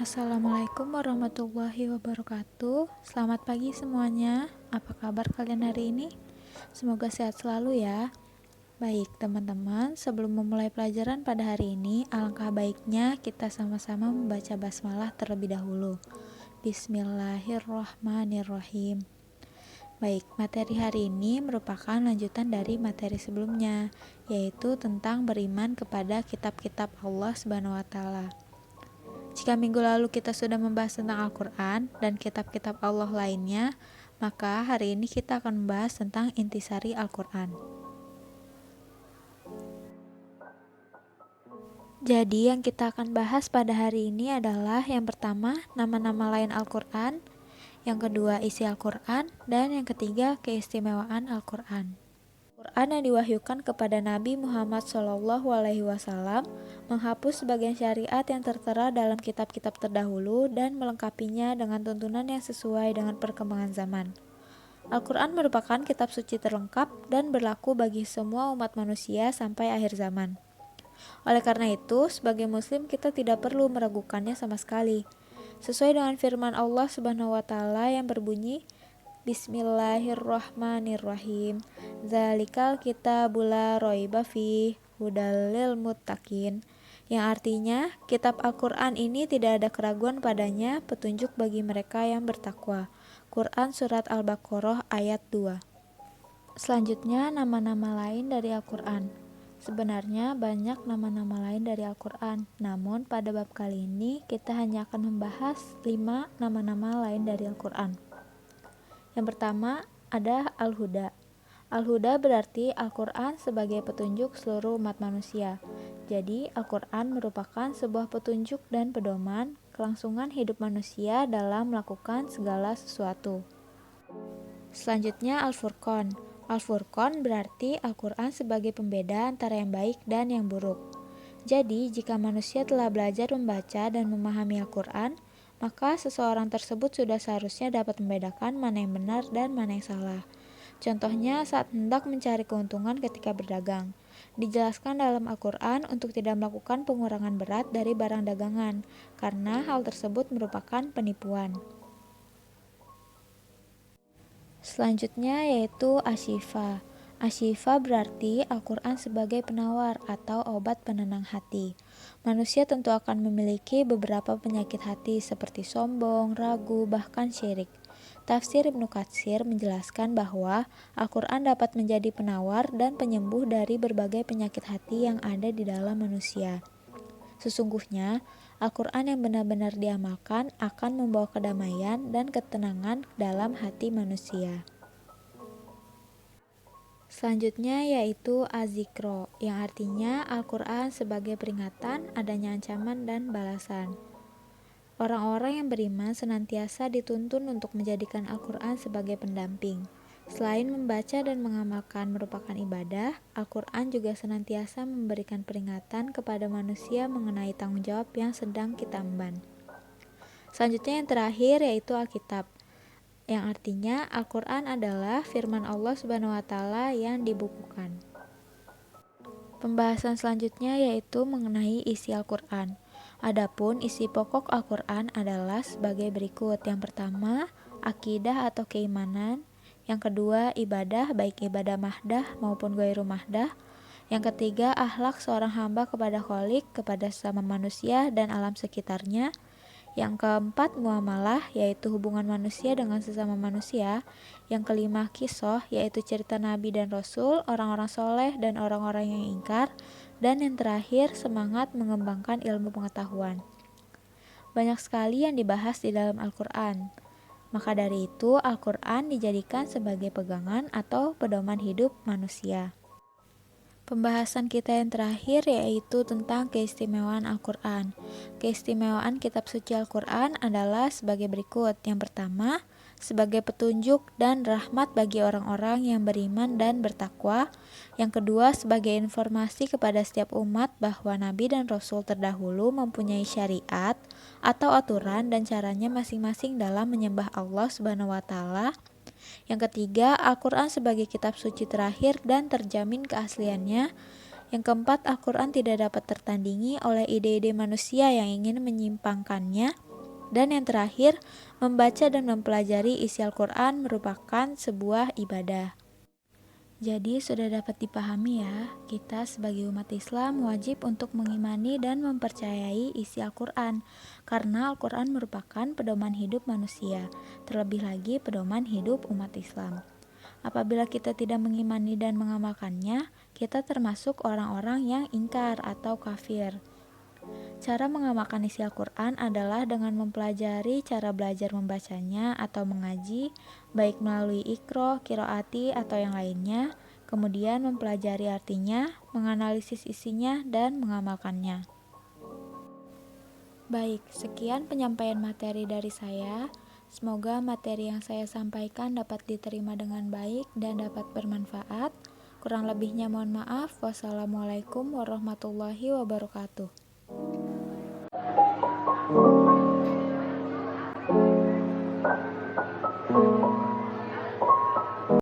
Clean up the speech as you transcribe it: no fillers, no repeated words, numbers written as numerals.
Assalamualaikum warahmatullahi wabarakatuh. Selamat pagi semuanya. Apa kabar kalian hari ini? Semoga sehat selalu ya. Baik teman-teman, sebelum memulai pelajaran pada hari ini, alangkah baiknya kita sama-sama membaca basmalah terlebih dahulu. Bismillahirrahmanirrahim. Baik, materi hari ini merupakan lanjutan dari materi sebelumnya, yaitu tentang beriman kepada kitab-kitab Allah Subhanahu wa Ta'ala. Jika minggu lalu kita sudah membahas tentang Al-Quran dan kitab-kitab Allah lainnya, maka hari ini kita akan membahas tentang intisari Al-Quran. Jadi yang kita akan bahas pada hari ini adalah yang pertama, nama-nama lain Al-Quran, yang kedua isi Al-Quran, dan yang ketiga keistimewaan Al-Quran. Al-Quran yang diwahyukan kepada Nabi Muhammad SAW menghapus sebagian syariat yang tertera dalam kitab-kitab terdahulu dan melengkapinya dengan tuntunan yang sesuai dengan perkembangan zaman. Al-Quran merupakan kitab suci terlengkap dan berlaku bagi semua umat manusia sampai akhir zaman. Oleh karena itu, sebagai muslim kita tidak perlu meragukannya sama sekali. Sesuai dengan firman Allah Subhanahu wa Ta'ala yang berbunyi, Bismillahirrahmanirrahim. Zalikal kitabul la raiba fih hudal lil muttaqin. Yang artinya, kitab Al-Quran ini tidak ada keraguan padanya, petunjuk bagi mereka yang bertakwa. Quran Surat Al-Baqarah ayat 2. Selanjutnya, nama-nama lain dari Al-Quran. Sebenarnya banyak nama-nama lain dari Al-Quran, namun pada bab kali ini kita hanya akan membahas 5 nama-nama lain dari Al-Quran. Yang pertama ada Al-Huda. Al-Huda berarti Al-Quran sebagai petunjuk seluruh umat manusia. Jadi Al-Quran merupakan sebuah petunjuk dan pedoman kelangsungan hidup manusia dalam melakukan segala sesuatu. Selanjutnya Al-Furqan. Al-Furqan berarti Al-Quran sebagai pembeda antara yang baik dan yang buruk. Jadi jika manusia telah belajar membaca dan memahami Al-Quran, maka seseorang tersebut sudah seharusnya dapat membedakan mana yang benar dan mana yang salah. Contohnya saat hendak mencari keuntungan ketika berdagang. Dijelaskan dalam Al-Quran untuk tidak melakukan pengurangan berat dari barang dagangan, karena hal tersebut merupakan penipuan. Selanjutnya yaitu Asyifa. Asyifa berarti Al-Quran sebagai penawar atau obat penenang hati. Manusia tentu akan memiliki beberapa penyakit hati seperti sombong, ragu, bahkan syirik. Tafsir Ibnu Katsir menjelaskan bahwa Al-Quran dapat menjadi penawar dan penyembuh dari berbagai penyakit hati yang ada di dalam manusia. Sesungguhnya, Al-Quran yang benar-benar diamalkan akan membawa kedamaian dan ketenangan dalam hati manusia. Selanjutnya yaitu Az-Zikro, yang artinya Al-Quran sebagai peringatan adanya ancaman dan balasan. Orang-orang yang beriman senantiasa dituntun untuk menjadikan Al-Quran sebagai pendamping. Selain membaca dan mengamalkan merupakan ibadah, Al-Quran juga senantiasa memberikan peringatan kepada manusia mengenai tanggung jawab yang sedang kita emban. Selanjutnya yang terakhir yaitu Alkitab, yang artinya Al-Quran adalah firman Allah Subhanahu wa Ta'ala yang dibukukan. Pembahasan selanjutnya yaitu mengenai isi Al-Quran. Adapun isi pokok Al-Quran adalah sebagai berikut. Yang pertama, akidah atau keimanan. Yang kedua, ibadah, baik ibadah mahdah maupun ghairu mahdah. Yang ketiga, akhlak seorang hamba kepada Khalik, kepada sesama manusia dan alam sekitarnya. Yang keempat, muamalah, yaitu hubungan manusia dengan sesama manusia. Yang kelima, kisah, yaitu cerita Nabi dan Rasul, orang-orang soleh dan orang-orang yang ingkar. Dan yang terakhir, semangat mengembangkan ilmu pengetahuan. Banyak sekali yang dibahas di dalam Al-Quran. Maka dari itu, Al-Quran dijadikan sebagai pegangan atau pedoman hidup manusia. Pembahasan kita yang terakhir yaitu tentang keistimewaan Al-Quran. Keistimewaan kitab suci Al-Quran adalah sebagai berikut. Yang pertama, sebagai petunjuk dan rahmat bagi orang-orang yang beriman dan bertakwa. Yang kedua, sebagai informasi kepada setiap umat bahwa Nabi dan Rasul terdahulu mempunyai syariat atau aturan dan caranya masing-masing dalam menyembah Allah Subhanahu wa Ta'ala. Yang ketiga, Al-Quran sebagai kitab suci terakhir dan terjamin keasliannya. Yang keempat, Al-Quran tidak dapat tertandingi oleh ide-ide manusia yang ingin menyimpangkannya. Dan yang terakhir, membaca dan mempelajari isi Al-Quran merupakan sebuah ibadah. Jadi sudah dapat dipahami ya, kita sebagai umat Islam wajib untuk mengimani dan mempercayai isi Al-Quran, karena Al-Quran merupakan pedoman hidup manusia, terlebih lagi pedoman hidup umat Islam. Apabila kita tidak mengimani dan mengamalkannya, kita termasuk orang-orang yang ingkar atau kafir. Cara mengamalkan isi Al-Quran adalah dengan mempelajari cara belajar membacanya atau mengaji, baik melalui iqra, qiraati, atau yang lainnya, kemudian mempelajari artinya, menganalisis isinya, dan mengamalkannya. Baik, sekian penyampaian materi dari saya. Semoga materi yang saya sampaikan dapat diterima dengan baik dan dapat bermanfaat. Kurang lebihnya mohon maaf. Wassalamualaikum warahmatullahi wabarakatuh.